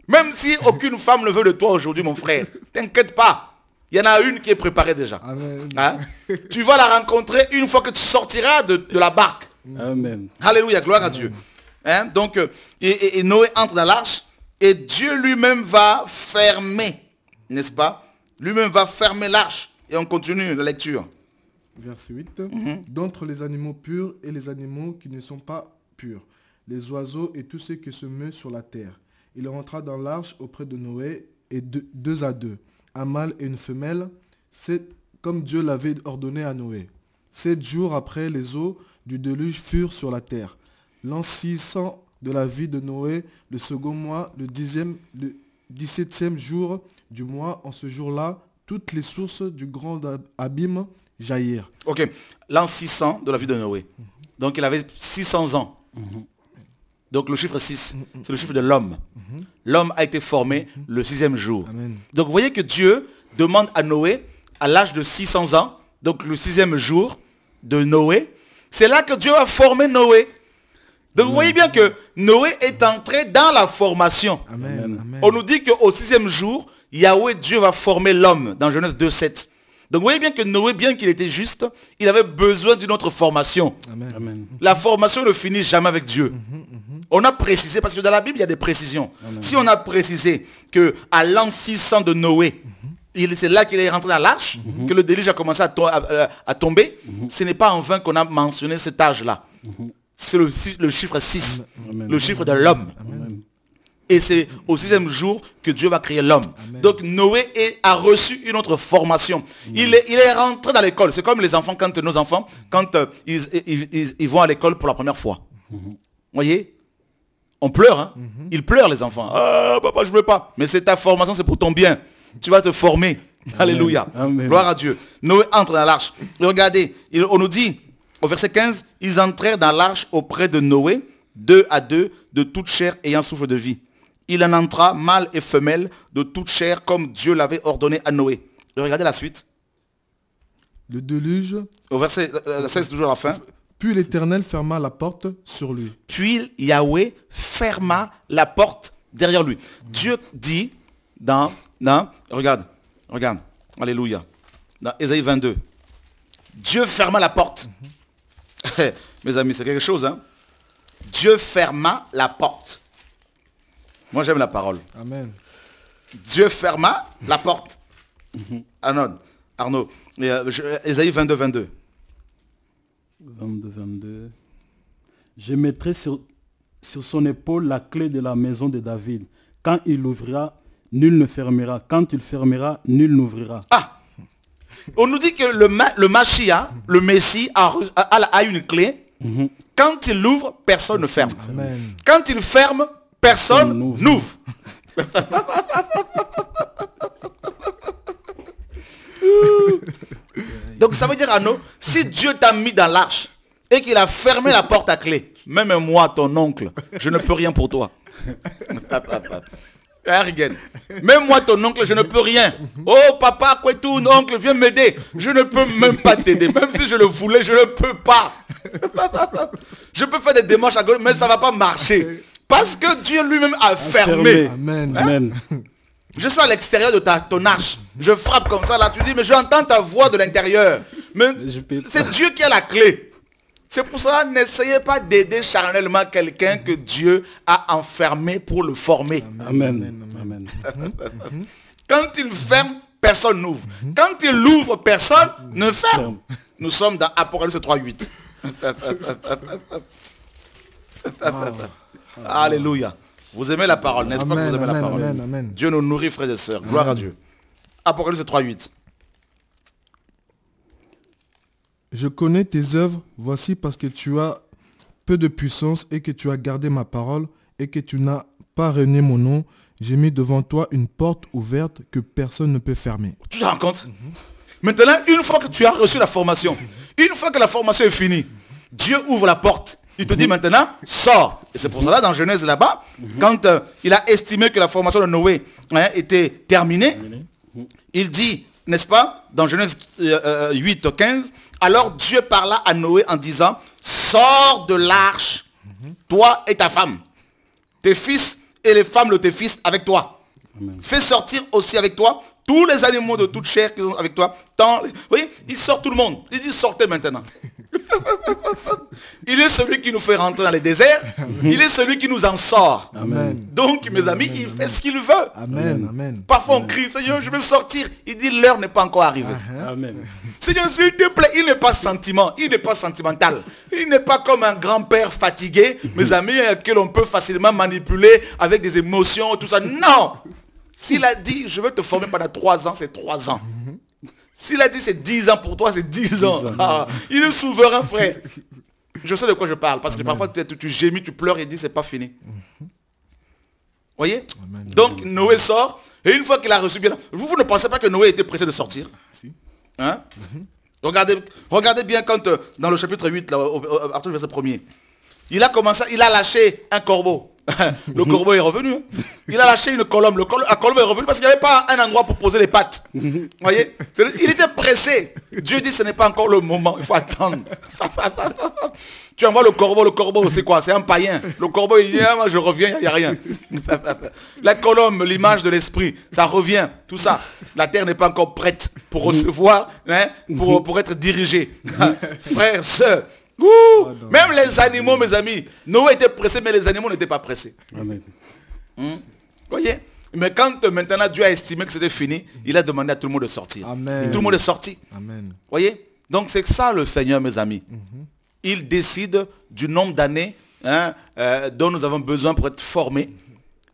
Même si aucune femme ne veut de toi aujourd'hui, mon frère, t'inquiète pas. Il y en a une qui est préparée déjà. Hein? Tu vas la rencontrer une fois que tu sortiras de la barque. Amen. Alléluia, gloire à Dieu. Hein? Donc, et Noé entre dans l'arche et Dieu lui-même va fermer, n'est-ce pas? Lui-même va fermer l'arche. Et on continue la lecture. Verset 8. D'entre les animaux purs et les animaux qui ne sont pas purs, les oiseaux et tout ce qui se meut sur la terre. Il rentra dans l'arche auprès de Noé et deux à deux, un mâle et une femelle, c'est comme Dieu l'avait ordonné à Noé. 7 jours après, les eaux du déluge furent sur la terre. L'an 600 de la vie de Noé, le second mois, le 17e jour du mois, en ce jour-là, toutes les sources du grand abîme jaillirent. Ok, l'an 600 de la vie de Noé. Donc il avait 600 ans. Donc le chiffre 6, c'est le chiffre de l'homme. L'homme a été formé le 6e jour. Amen. Donc vous voyez que Dieu demande à Noé, à l'âge de 600 ans, donc le 6e jour de Noé, c'est là que Dieu a formé Noé. Donc vous voyez bien que Noé est entré dans la formation. Amen. Amen. On nous dit qu'au 6e jour, Yahweh Dieu va former l'homme dans Genèse 2:7. Donc vous voyez bien que Noé, bien qu'il était juste, il avait besoin d'une autre formation. Amen. Amen. La formation ne finit jamais avec Dieu. On a précisé, parce que dans la Bible, il y a des précisions. Amen. Si on a précisé qu'à l'an 600 de Noé, c'est là qu'il est rentré dans l'arche, que le déluge a commencé à tomber, ce n'est pas en vain qu'on a mentionné cet âge-là. C'est le chiffre 6, Amen. le chiffre de l'homme. Et c'est au 6e jour que Dieu va créer l'homme. Donc Noé a reçu une autre formation. Il est rentré dans l'école. C'est comme les enfants, quand nos enfants, quand ils vont à l'école pour la première fois. Vous voyez? On pleure, hein? Ils pleurent, les enfants. Ah, papa, je ne veux pas. Mais c'est ta formation, c'est pour ton bien. Tu vas te former. Amen. Alléluia. Amen. Gloire à Dieu. Noé entre dans l'arche. Regardez, on nous dit, au verset 15, ils entrèrent dans l'arche auprès de Noé, 2 à 2, de toute chair ayant souffle de vie. Il en entra, mâle et femelle, de toute chair, comme Dieu l'avait ordonné à Noé. Et regardez la suite. Le déluge. Au verset 16, toujours à la fin. Puis l'Éternel ferma la porte sur lui. Puis Yahweh ferma la porte derrière lui. Dieu dit regarde, alléluia, dans Ésaïe 22, Dieu ferma la porte. Mes amis, c'est quelque chose, hein? Dieu ferma la porte. Moi, j'aime la parole. Amen. Dieu ferma la porte. Arnaud, Ésaïe 22, 22. 22. Je mettrai sur son épaule la clé de la maison de David. Quand il ouvrira, nul ne fermera. Quand il fermera, nul n'ouvrira. Ah! On nous dit que le Mashiach, le Messie, a une clé. Quand il ouvre, personne ne ferme. Amen. Quand il ferme, personne n'ouvre. Donc ça veut dire, Arnaud, si Dieu t'a mis dans l'arche et qu'il a fermé la porte à clé, même moi, ton oncle, je ne peux rien pour toi. Même moi, ton oncle, je ne peux rien. Oh, papa, quoi tout, oncle, viens m'aider. Je ne peux même pas t'aider. Même si je le voulais, je ne peux pas. Je peux faire des démarches à gauche, mais ça ne va pas marcher. Parce que Dieu lui-même a fermé. Amen. Hein? Amen. Je suis à l'extérieur de ton arche. Je frappe comme ça, là, tu dis, mais j'entends ta voix de l'intérieur. Mais c'est Dieu qui a la clé. C'est pour ça, n'essayez pas d'aider charnellement quelqu'un que Dieu a enfermé pour le former. Amen. Amen. Quand il ferme, personne n'ouvre. Quand il ouvre, personne ne ferme. Nous sommes dans Apocalypse 3:8. Alléluia. Vous aimez la parole, n'est-ce pas que vous aimez la parole? Amen. Dieu nous nourrit, frères et sœurs. Gloire à Dieu. Apocalypse 3:8. Je connais tes œuvres, voici parce que tu as peu de puissance et que tu as gardé ma parole et que tu n'as pas renié mon nom. J'ai mis devant toi une porte ouverte que personne ne peut fermer. Tu te rends compte? Maintenant, une fois que tu as reçu la formation, une fois que la formation est finie, Dieu ouvre la porte. Il te dit maintenant, sors. Et c'est pour cela, dans Genèse là-bas, quand il a estimé que la formation de Noé était terminée, il dit, n'est-ce pas, dans Genèse 8:15, alors Dieu parla à Noé en disant, sors de l'arche, toi et ta femme, tes fils et les femmes de tes fils avec toi. Amen. Fais sortir aussi avec toi tous les animaux de toute chair qui sont avec toi. Oui, il sort tout le monde. Il dit, sortez maintenant. Il est celui qui nous fait rentrer dans les déserts. Il est celui qui nous en sort. Amen. Donc, mes amis, il fait ce qu'il veut. Amen. Parfois, on crie, Seigneur, je veux sortir. Il dit, l'heure n'est pas encore arrivée. Amen. Seigneur, s'il te plaît, il n'est pas sentiment. Il n'est pas sentimental. Il n'est pas comme un grand-père fatigué, mes amis, que l'on peut facilement manipuler avec des émotions, tout ça. Non! S'il a dit, je veux te former pendant 3 ans, c'est 3 ans. S'il a dit, c'est 10 ans pour toi, c'est 10 ans. Ah, il est souverain, frère. Je sais de quoi je parle, parce que parfois tu gémis, tu pleures et dis, c'est pas fini. Voyez? Donc, Noé sort, et une fois qu'il a reçu bien... Vous ne pensez pas que Noé était pressé de sortir? Hein? Regardez bien quand, dans le chapitre 8, là, à partir du verset 1er, il a lâché un corbeau. Le corbeau est revenu. Il a lâché une colombe. La colombe est revenue parce qu'il n'y avait pas un endroit pour poser les pattes. Voyez? Il était pressé. Dieu dit, ce n'est pas encore le moment. Il faut attendre. Tu envoies le corbeau. Le corbeau, c'est quoi? C'est un païen. Le corbeau, il dit, ah, moi, je reviens, il n'y a rien. La colombe, l'image de l'esprit, ça revient. Tout ça. La terre n'est pas encore prête pour recevoir, hein, pour être dirigée. Frères, sœurs. Même les animaux, mes amis, Noé était pressé, mais les animaux n'étaient pas pressés. Amen. Voyez? Mais quand maintenant Dieu a estimé que c'était fini, il a demandé à tout le monde de sortir. Amen. Et tout le monde est sorti. Amen. Voyez? Donc c'est ça le Seigneur, mes amis. Il décide du nombre d'années dont nous avons besoin pour être formés.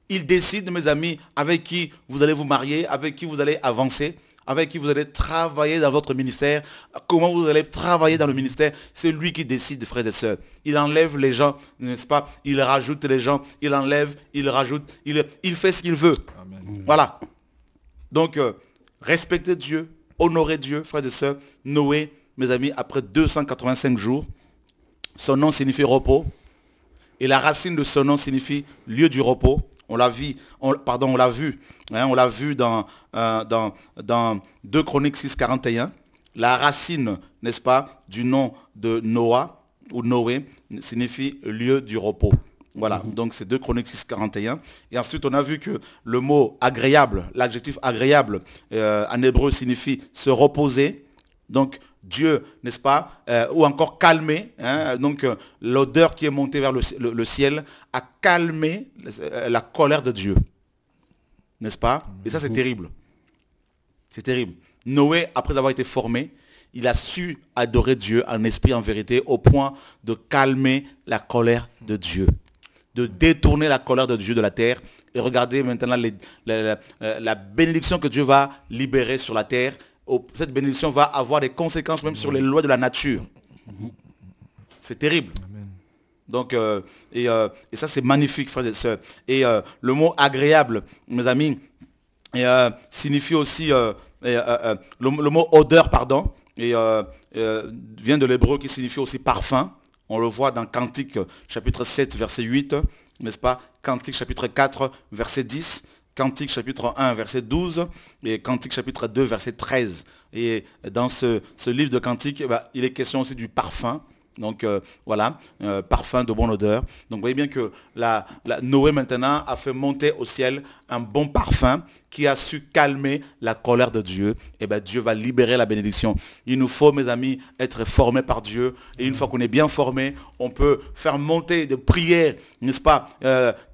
Il décide, mes amis, avec qui vous allez vous marier, avec qui vous allez avancer, avec qui vous allez travailler dans votre ministère, comment vous allez travailler dans le ministère. C'est lui qui décide, frères et sœurs. Il enlève les gens, n'est-ce pas? Il rajoute les gens, il enlève, il rajoute, il fait ce qu'il veut. Amen. Voilà. Donc, respectez Dieu, honorez Dieu, frères et sœurs. Noé, mes amis, après 285 jours, son nom signifie repos. Et la racine de son nom signifie lieu du repos. On l'a vu, dans 2 Chroniques 6:41. La racine, n'est-ce pas, du nom de Noah ou Noé signifie lieu du repos. Voilà, donc c'est 2 Chroniques 6:41. Et ensuite, on a vu que le mot agréable, l'adjectif agréable en hébreu signifie se reposer. Donc Dieu, n'est-ce pas, ou encore calmer, hein, donc l'odeur qui est montée vers le ciel a calmé la colère de Dieu, n'est-ce pas? Et ça c'est terrible, c'est terrible. Noé, après avoir été formé, il a su adorer Dieu en esprit, en vérité, au point de calmer la colère de Dieu, de détourner la colère de Dieu de la terre. Et regardez maintenant la bénédiction que Dieu va libérer sur la terre. Cette bénédiction va avoir des conséquences même sur les lois de la nature. C'est terrible. Amen. Donc, et ça c'est magnifique, frères et sœurs. Et le mot agréable, mes amis, signifie aussi, le mot odeur, pardon, vient de l'hébreu qui signifie aussi parfum. On le voit dans Cantique chapitre 7, verset 8, n'est-ce pas? Cantique chapitre 4, verset 10. Cantique chapitre 1, verset 12 et Cantique chapitre 2, verset 13. Et dans ce livre de Cantique, il est question aussi du parfum. Donc voilà, parfum de bonne odeur. Donc vous voyez bien que Noé maintenant a fait monter au ciel un bon parfum qui a su calmer la colère de Dieu. Et bien Dieu va libérer la bénédiction. Il nous faut, mes amis, être formés par Dieu. Et une fois qu'on est bien formé, on peut faire monter des prières, n'est-ce pas,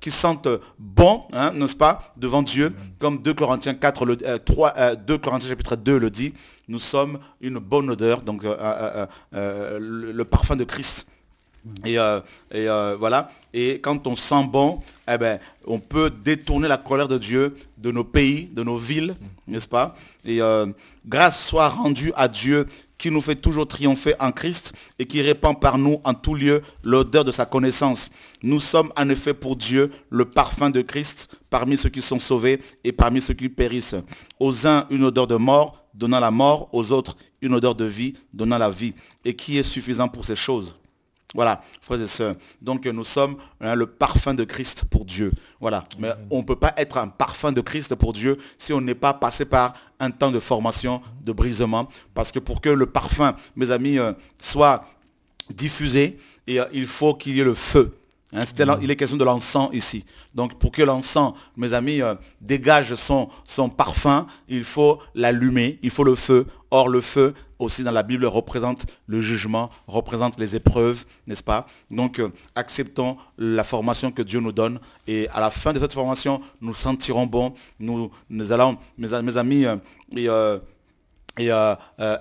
qui sentent bon, hein, n'est-ce pas, devant Dieu. Comme 2 Corinthiens 4, 2 Corinthiens chapitre 2 le dit. Nous sommes une bonne odeur, donc le parfum de Christ. Et voilà. Et quand on sent bon, eh ben, on peut détourner la colère de Dieu de nos pays, de nos villes, n'est-ce pas? Et grâce soit rendue à Dieu qui nous fait toujours triompher en Christ et qui répand par nous en tout lieu l'odeur de sa connaissance. Nous sommes en effet pour Dieu le parfum de Christ parmi ceux qui sont sauvés et parmi ceux qui périssent. Aux uns une odeur de mort, donnant la mort, aux autres une odeur de vie, donnant la vie. Et qui est suffisant pour ces choses? Voilà, frères et sœurs. Donc nous sommes le parfum de Christ pour Dieu. Voilà. Mais on ne peut pas être un parfum de Christ pour Dieu si on n'est pas passé par un temps de formation, de brisement. Parce que pour que le parfum, mes amis, soit diffusé, il faut qu'il y ait le feu. Hein, il est question de l'encens ici. Donc pour que l'encens, mes amis, dégage son parfum, il faut l'allumer, il faut le feu. Or le feu aussi dans la Bible représente le jugement, représente les épreuves, n'est-ce pas? Donc acceptons la formation que Dieu nous donne et à la fin de cette formation, nous sentirons bon. Nous allons, mes amis,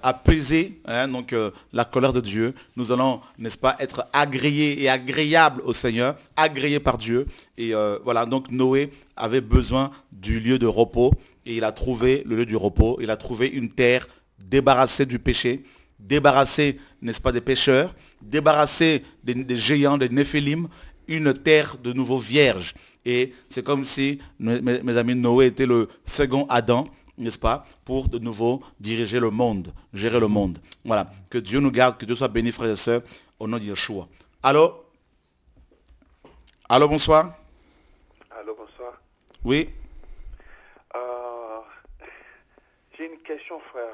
apaiser donc, la colère de Dieu. Nous allons, n'est-ce pas, être agréés et agréables au Seigneur, agréés par Dieu. Et voilà, donc Noé avait besoin du lieu de repos et il a trouvé le lieu du repos. Il a trouvé une terre débarrassée du péché, débarrassée, n'est-ce pas, des pécheurs, débarrassée des géants, des néphilim, une terre de nouveau vierge. Et c'est comme si, mes amis, Noé était le second Adam, n'est-ce pas, pour de nouveau diriger le monde, gérer le monde. Voilà, que Dieu nous garde, que Dieu soit béni, frères et sœurs, au nom de Yeshua. Allô? Allô, bonsoir. Allô, bonsoir. Oui. J'ai une question, frère,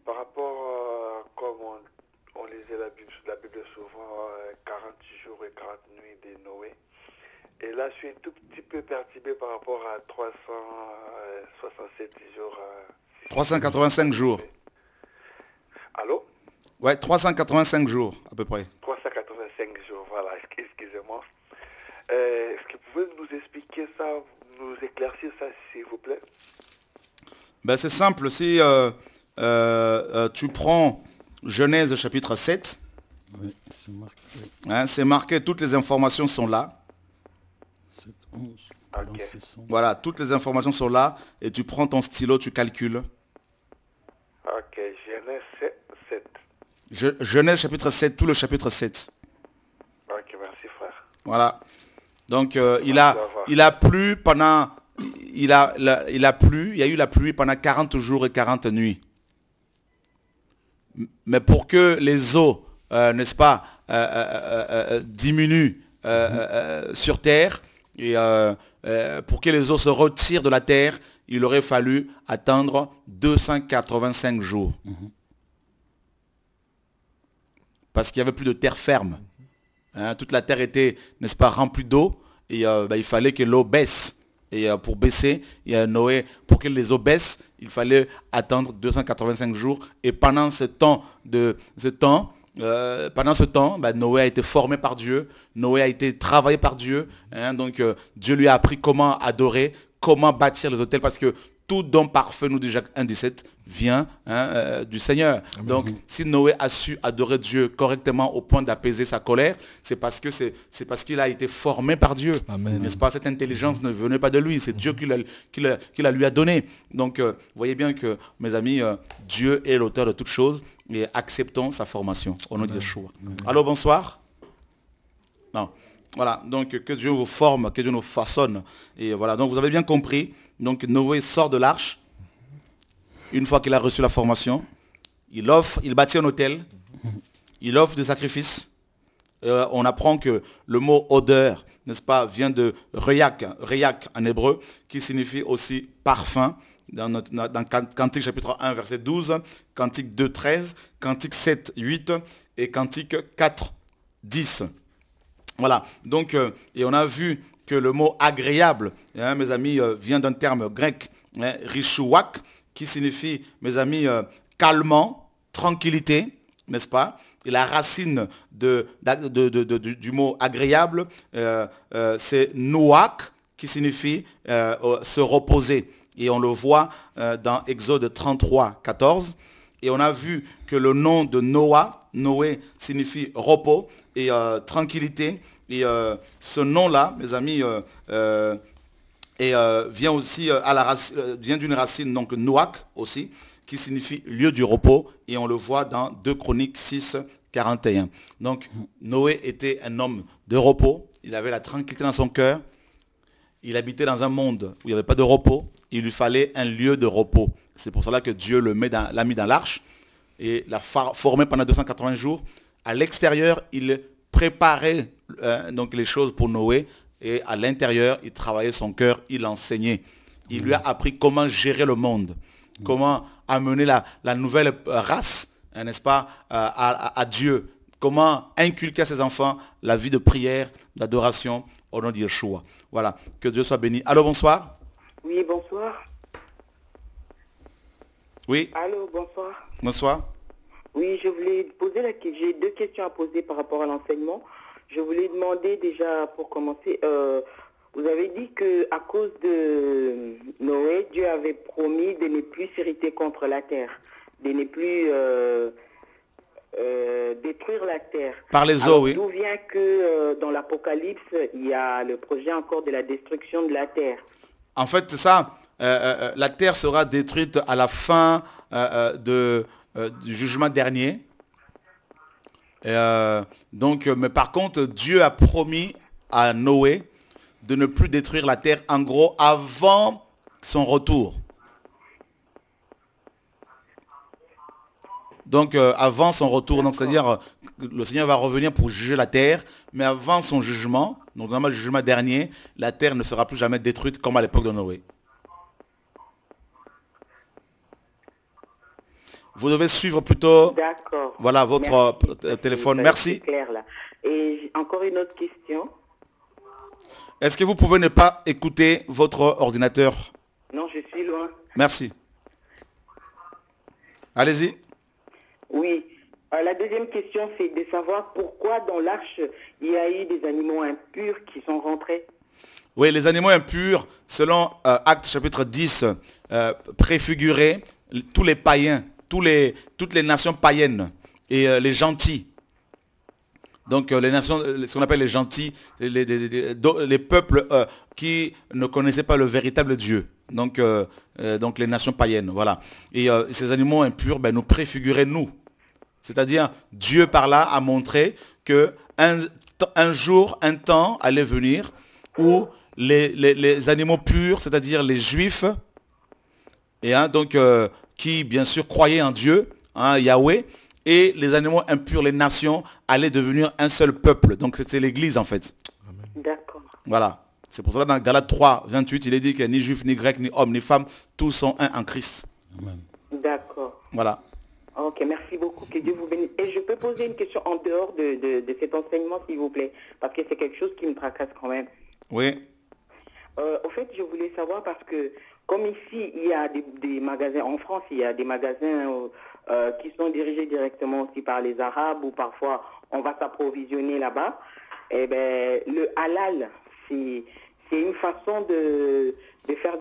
par rapport à comme on lisait la Bible souvent, 40 jours et 40 nuits de Noé. Et là, je suis un tout petit peu perturbé par rapport à 367 jours. 385 jours. Allô? Ouais, 385 jours, à peu près. 385 jours, voilà, excusez-moi. Est-ce que vous pouvez nous expliquer ça, nous éclaircir ça, s'il vous plaît? Ben, c'est simple, si tu prends Genèse chapitre 7, oui, c'est marqué. Hein, c'est marqué, toutes les informations sont là. 7, 11, okay. Voilà, toutes les informations sont là et tu prends ton stylo, tu calcules. Ok, Genèse 7. Genèse chapitre 7, tout le chapitre 7. Ok, merci frère. Voilà. Donc il a plu pendant... il y a eu la pluie pendant 40 jours et 40 nuits. Mais pour que les eaux, n'est-ce pas, diminuent sur terre, et pour que les eaux se retirent de la terre, il aurait fallu attendre 285 jours. Parce qu'il n'y avait plus de terre ferme. Hein, toute la terre était, n'est-ce pas, remplie d'eau, et il fallait que l'eau baisse. Et pour baisser, Noé, pour que les eaux baissent, il fallait attendre 285 jours. Et pendant ce temps, Noé a été formé par Dieu. Noé a été travaillé par Dieu. Hein, donc Dieu lui a appris comment adorer, comment bâtir les autels. Parce que tout don parfait, nous dit Jacques 1,17, vient du Seigneur. Amen. Donc, si Noé a su adorer Dieu correctement au point d'apaiser sa colère, c'est parce qu'il a été formé par Dieu. N'est-ce pas? Cette intelligence ne venait pas de lui, c'est Dieu qui la lui a donnée. Donc, vous voyez bien que, mes amis, Dieu est l'auteur de toutes choses et acceptons sa formation au nom de Yeshua. Allô, bonsoir. Non. Voilà, donc que Dieu vous forme, que Dieu nous façonne. Et voilà, donc vous avez bien compris. Donc Noé sort de l'arche. Une fois qu'il a reçu la formation, il bâtit un autel. Il offre des sacrifices. On apprend que le mot odeur, n'est-ce pas, vient de Reyak en hébreu, qui signifie aussi parfum, dans Cantique chapitre 1, verset 12, Cantique 2, 13, Cantique 7, 8 et Cantique 4, 10. Voilà, donc, et on a vu que le mot agréable, hein, mes amis, vient d'un terme grec, hein, richouak, qui signifie, mes amis, calmant, tranquillité, n'est-ce pas? Et la racine du mot agréable, c'est nouak, qui signifie se reposer. Et on le voit dans Exode 33, 14. Et on a vu que le nom de Noé signifie repos et tranquillité. Et ce nom-là, mes amis, vient aussi vient d'une racine, donc Nouak aussi, qui signifie lieu du repos. Et on le voit dans 2 Chroniques 6, 41. Donc Noé était un homme de repos. Il avait la tranquillité dans son cœur. Il habitait dans un monde où il n'y avait pas de repos. Il lui fallait un lieu de repos. C'est pour cela que Dieu l'a mis dans l'arche et l'a formé pendant 280 jours. À l'extérieur, il préparait donc les choses pour Noé. Et à l'intérieur, il travaillait son cœur, il enseignait. Il lui a appris comment gérer le monde, comment amener la nouvelle race, hein, n'est-ce pas, à Dieu. Comment inculquer à ses enfants la vie de prière, d'adoration au nom de Yeshua. Voilà, que Dieu soit béni. Allô, bonsoir. Oui, bonsoir. Oui. Allô, bonsoir. Bonsoir. Oui, je voulais poser j'ai 2 questions à poser par rapport à l'enseignement. Je voulais demander déjà, pour commencer, vous avez dit qu'à cause de Noé, Dieu avait promis de ne plus s'irriter contre la terre, de ne plus détruire la terre. Par les eaux, oui. D'où vient que dans l'Apocalypse, il y a le projet encore de la destruction de la terre. En fait, ça, la terre sera détruite à la fin du jugement dernier. Mais par contre, Dieu a promis à Noé de ne plus détruire la terre, en gros, avant son retour. Donc, avant son retour, c'est-à-dire le Seigneur va revenir pour juger la terre, mais avant son jugement, donc dans le jugement dernier, la terre ne sera plus jamais détruite comme à l'époque de Noé. Vous devez suivre plutôt voilà, votre téléphone. Merci. Clair, là. Et encore une autre question. Est-ce que vous pouvez ne pas écouter votre ordinateur? Non, je suis loin. Merci. Allez-y. Oui. La deuxième question, c'est de savoir pourquoi dans l'arche, il y a eu des animaux impurs qui sont rentrés. Oui, les animaux impurs, selon Actes chapitre 10, préfiguraient tous les païens, toutes les nations païennes et les gentils. Donc les nations, ce qu'on appelle les gentils, les peuples qui ne connaissaient pas le véritable Dieu. Donc les nations païennes, voilà. Et ces animaux impurs nous préfiguraient nous. C'est-à-dire, Dieu par là a montré que un jour, un temps allait venir où les animaux purs, c'est-à-dire les juifs, et qui bien sûr croyaient en Dieu, Yahweh, et les animaux impurs, les nations, allaient devenir un seul peuple. Donc c'était l'église en fait. D'accord. Voilà. C'est pour cela dans Galates 3, 28, il est dit que ni juif, ni grec, ni homme, ni femme, tous sont un en Christ. Amen. D'accord. Voilà. Ok, merci beaucoup, que Dieu vous bénisse. Et je peux poser une question en dehors de cet enseignement, s'il vous plaît, parce que c'est quelque chose qui me tracasse quand même. Oui. Au fait, je voulais savoir parce que, comme ici, il y a des magasins, en France, il y a des magasins qui sont dirigés directement aussi par les Arabes, ou parfois on va s'approvisionner là-bas. Eh ben, le halal, c'est une façon de faire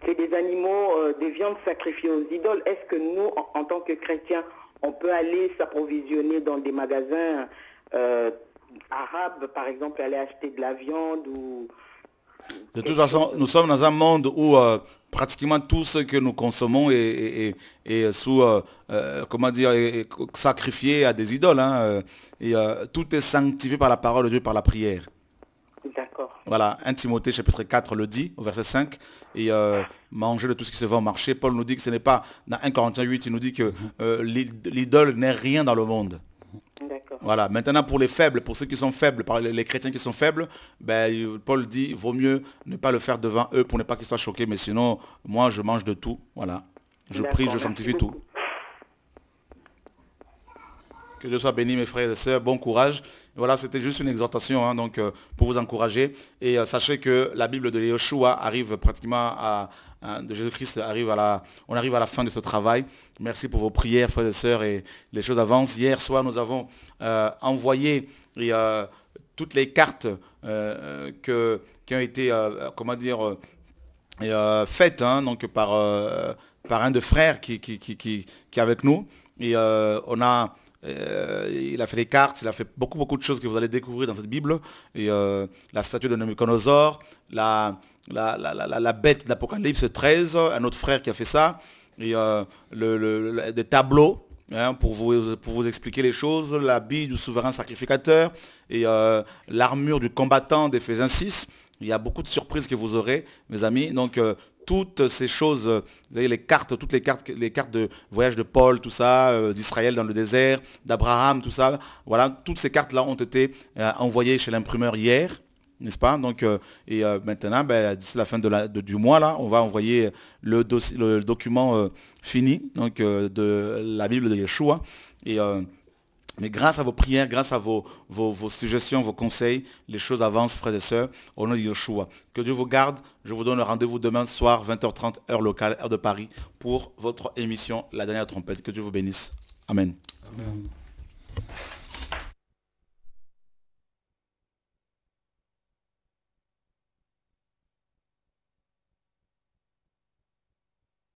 c'est des animaux, des viandes sacrifiées aux idoles. Est-ce que nous, en tant que chrétiens, on peut aller s'approvisionner dans des magasins arabes, par exemple, aller acheter de la viande ou... De toute façon, nous sommes dans un monde où pratiquement tout ce que nous consommons est sous, sacrifié à des idoles. Tout est sanctifié par la parole de Dieu, par la prière. D'accord. Voilà, 1 Timothée chapitre 4 le dit, au verset 5. Et manger de tout ce qui se vend au marché. Paul nous dit que ce n'est pas, dans 1 Corinthiens 8, il nous dit que l'idole n'est rien dans le monde. Voilà. Maintenant, pour les faibles, pour ceux qui sont faibles, par les chrétiens qui sont faibles, ben, Paul dit, il vaut mieux ne pas le faire devant eux pour ne pas qu'ils soient choqués, mais sinon, moi, je mange de tout. Voilà. Je prie, je sanctifie tout. Que Dieu soit béni, mes frères et sœurs. Bon courage. Voilà, c'était juste une exhortation hein, donc, pour vous encourager. Et sachez que la Bible de Yeshua arrive pratiquement de Jésus-Christ, on arrive à la fin de ce travail. Merci pour vos prières, frères et sœurs, et les choses avancent. Hier soir, nous avons envoyé toutes les cartes qui ont été, faites hein, donc, par un de frères qui est avec nous. Et il a fait des cartes, il a fait beaucoup de choses que vous allez découvrir dans cette Bible. Et la statue de Nabucodonosor, la bête d'Apocalypse 13, un autre frère qui a fait ça. Et des tableaux hein, pour vous expliquer les choses, l'habit du souverain sacrificateur et l'armure du combattant d'Éphésiens 6. Il y a beaucoup de surprises que vous aurez, mes amis. Donc, toutes ces choses, vous avez les cartes de voyage de Paul, tout ça, d'Israël dans le désert, d'Abraham, tout ça. Voilà, toutes ces cartes-là ont été envoyées chez l'imprimeur hier, n'est-ce pas? Donc, maintenant, d'ici la fin du mois, là, on va envoyer le document fini donc, de la Bible de Yeshua. Mais grâce à vos prières, grâce à vos suggestions, vos conseils, les choses avancent, frères et sœurs, au nom de Yeshua. Que Dieu vous garde. Je vous donne rendez-vous demain soir, 20h30, heure locale, heure de Paris, pour votre émission La Dernière Trompette. Que Dieu vous bénisse. Amen. Amen.